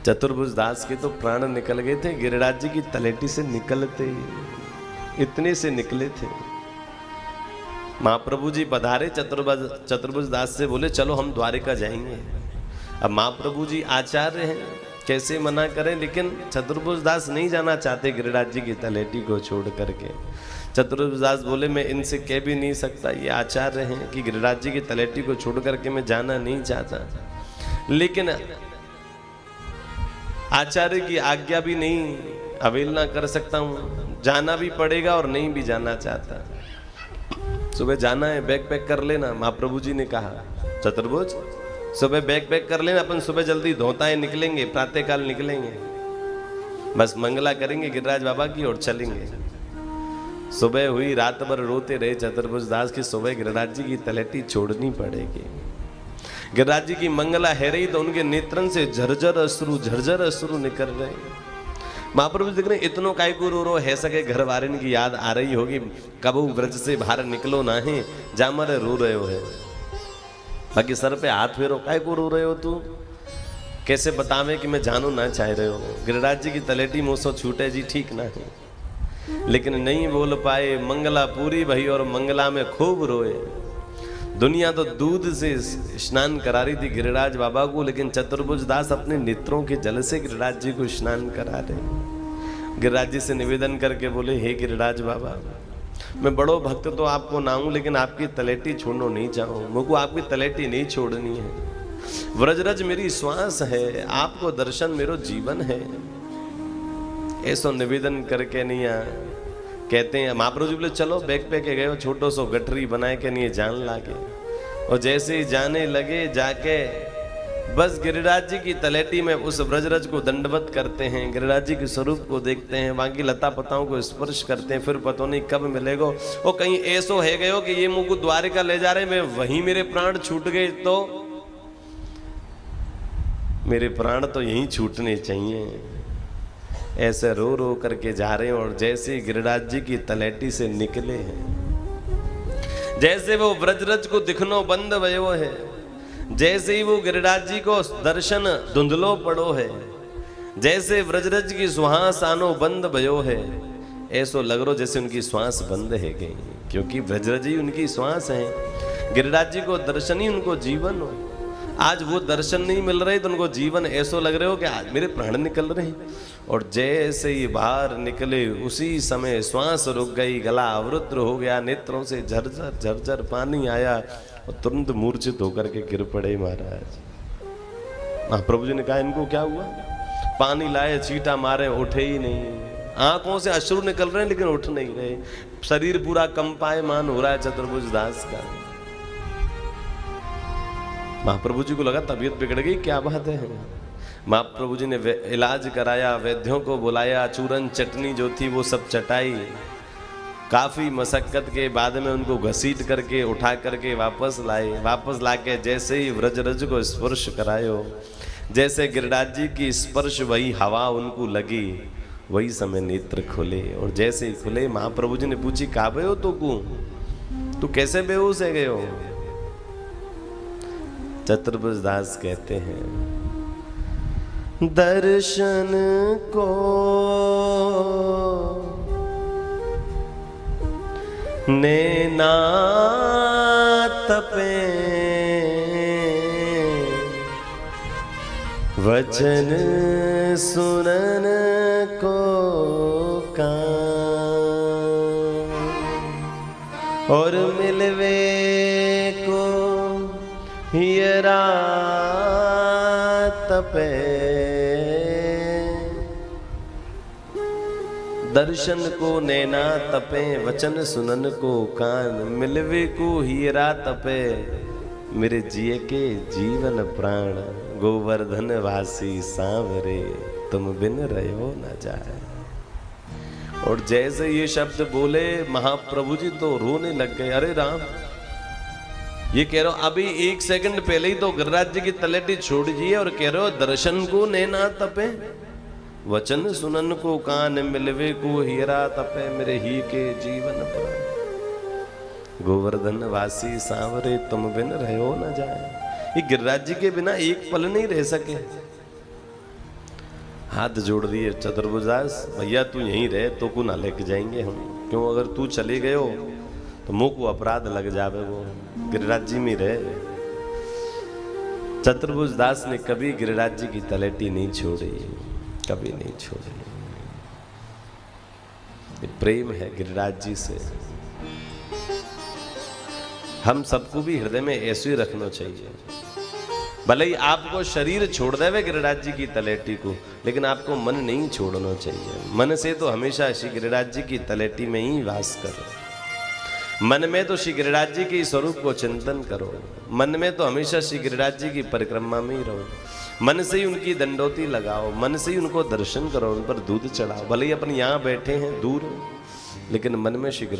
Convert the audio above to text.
चतुर्भुज दास के तो प्राण निकल गए थे, गिरिराज जी की तलेटी से निकलते इतने से निकले थे। महाप्रभु जी पधारे, चतुर्भुज दास से बोले चलो हम द्वारिका जाएंगे। अब महाप्रभु जी आचार्य हैं, कैसे मना करें, लेकिन चतुर्भुज दास नहीं जाना चाहते गिरिराज जी की तलेटी को छोड़ करके। चतुर्भुज दास बोले मैं इनसे कह भी नहीं सकता, ये आचार्य हैं कि गिरिराज जी की तलेटी को छोड़ करके मैं जाना नहीं चाहता, लेकिन आचार्य की आज्ञा भी नहीं अवहेलना कर सकता हूँ, जाना भी पड़ेगा और नहीं भी जाना चाहता। सुबह जाना है, बैग पैक कर लेना, महाप्रभु जी ने कहा चतुर्भुज सुबह बैग पैक कर लेना, अपन सुबह जल्दी धोताएं निकलेंगे, प्रातःकाल निकलेंगे, बस मंगला करेंगे गिरिराज बाबा की और चलेंगे। सुबह हुई, रात भर रोते रहे चतुर्भुज दास की सुबह गिरिराज जी की तलेटी छोड़नी पड़ेगी। गिरिराज जी की मंगला है रही तो उनके नेत्रन से झरझर अश्रु निकल रहे। महाप्रभु देख रहे इतनो काय को रो है सके घर वारिन की याद आ रही होगी, कबू ब्रज से बाहर निकलो ना है, जामर रो रहे हो है, बाकी सर पे हाथ फेरो, काय को रो रहे हो तू, कैसे बतावे कि मैं जानू ना चाह रहे हो। गिरिराज जी की तलेटी मुँह छूटे जी ठीक ना है, लेकिन नहीं बोल पाए, मंगला पूरी भई और मंगला में खूब रोए। दुनिया तो दूध से स्नान करा रही थी गिरिराज बाबा को, लेकिन चतुर्भुज दास अपने नेत्रों के जल से गिरिराज जी को स्नान करा रहे। गिरिराज जी से निवेदन करके बोले हे गिरिराज बाबा, मैं बड़ो भक्त तो आपको ना हूं, लेकिन आपकी तलेटी छोड़ना नहीं चाहूँ, मुझको आपकी तलेटी नहीं छोड़नी है। व्रजरज मेरी श्वास है, आपको दर्शन मेरो जीवन है। ऐसो निवेदन करके नहीं कहते हैं महाप्रभु जी बोले चलो बैग पे के गए, छोटो सो गठरी बनाए के नहीं जान लागे। और जैसे ही जाने लगे, जाके बस गिरिराज जी की तलेटी में उस व्रजरज को दंडवत करते हैं, गिरिराज जी के स्वरूप को देखते हैं, वहां की लता पताओं को स्पर्श करते हैं, फिर पता नहीं कब मिलेगो। वो कहीं ऐसो है गयो कि ये मुझको द्वारिका ले जा रहे, मैं वहीं मेरे प्राण छूट गए तो मेरे प्राण तो यहीं छूटने चाहिए। ऐसे रो रो करके जा रहे हैं और जैसे गिरिराज जी की तलेटी से निकले हैं, जैसे वो व्रजरज को दिखनो बंद भयो है, जैसे ही वो गिरिराज जी को दर्शन धुंधलो पड़ो है, जैसे व्रजरज की श्वास आनो बंद भयो है, ऐसो लग रो जैसे उनकी श्वास बंद है गई, क्योंकि व्रजरज ही उनकी श्वास है। गिरिराज जी को दर्शन ही उनको जीवन हो। आज वो दर्शन नहीं मिल रहे तो उनको जीवन ऐसो लग रहे हो कि आज मेरे प्राण निकल रहे हैं। और जैसे ही बाहर निकले उसी समय श्वास रुक गई, गला अवरुद्ध हो गया, नेत्रों से झरझर झरझर पानी आया और तुरंत मूर्छित होकर के गिर पड़े महाराज। महाप्रभु जी ने कहा इनको क्या हुआ, पानी लाए, चीटा मारे, उठे ही नहीं, आंखों से अश्रु निकल रहे हैं लेकिन उठ नहीं रहे, शरीर पूरा कंपायमान हो रहा है चतुर्भुज दास का। महाप्रभु जी को लगा तबीयत बिगड़ गई, क्या बात है। महाप्रभु जी ने इलाज कराया, वैद्यों को बुलाया, चूरन चटनी जो थी वो सब चटाई, काफ़ी मशक्कत के बाद में उनको घसीट करके उठा करके वापस लाए। वापस लाके जैसे ही व्रजरज को स्पर्श करायो, जैसे गिरिराज जी की स्पर्श वही हवा उनको लगी, वही समय नेत्र खुले। और जैसे ही खुले महाप्रभु जी ने पूछी कहाँ गए हो तू कैसे बेहोश है गए हो। चतुर्भुज दास कहते हैं दर्शन को नैना तपे, वचन सुनन को कान, और मिलवे को हियरा तपे। दर्शन को नैना तपे, वचन सुनन को कान, मिलवे को हीरा तपे, मेरे जिए के जीवन प्राण, गोवर्धन वासी सांवरे, तुम बिन रहो न जाए। और जैसे ये शब्द बोले महाप्रभु जी तो रोने लग गए। अरे राम, ये कह रहे हो अभी एक सेकंड पहले ही तो गिरिराज जी की तलेटी छोड़ दिए और कह रहे हो दर्शन को नैना तपे, वचन सुनन को कान, मिलवे को हीरा तपे, मेरे ही के जीवन प्राण, गोवर्धन वासी सांवरे, तुम बिन रहो न जाए। ये गिरिराज जी के बिना एक पल नहीं रह सके। हाथ जोड़ दिए चतुर्भुजदास, भैया तू यहीं रहे, तो को ना लेके जाएंगे हम, क्यों अगर तू चले गयो तो मुँह को अपराध लग जावे, वो गिरिराज जी में रहे। चतुर्भुजदास ने कभी गिरिराज जी की तलेटी नहीं छोड़ी, कभी नहीं छोड़ी। ये प्रेम है गिरिराज जी से। हम सबको भी हृदय में ऐसे ही रखना चाहिए। भले ही आपको शरीर छोड़ देवे गिरिराज जी की तलेटी को, लेकिन आपको मन नहीं छोड़ना चाहिए। मन से तो हमेशा श्री गिरिराज जी की तलेटी में ही वास करो। मन में तो श्री गिरिराज जी के स्वरूप को चिंतन करो। मन में तो हमेशा श्री गिरिराज जी की परिक्रमा में ही रहो। मन से ही उनकी दंडोती लगाओ, मन से ही उनको दर्शन करो, उन पर दूध चढ़ाओ। भले ही अपन यहाँ बैठे हैं दूर, लेकिन मन में श्री गिरिराज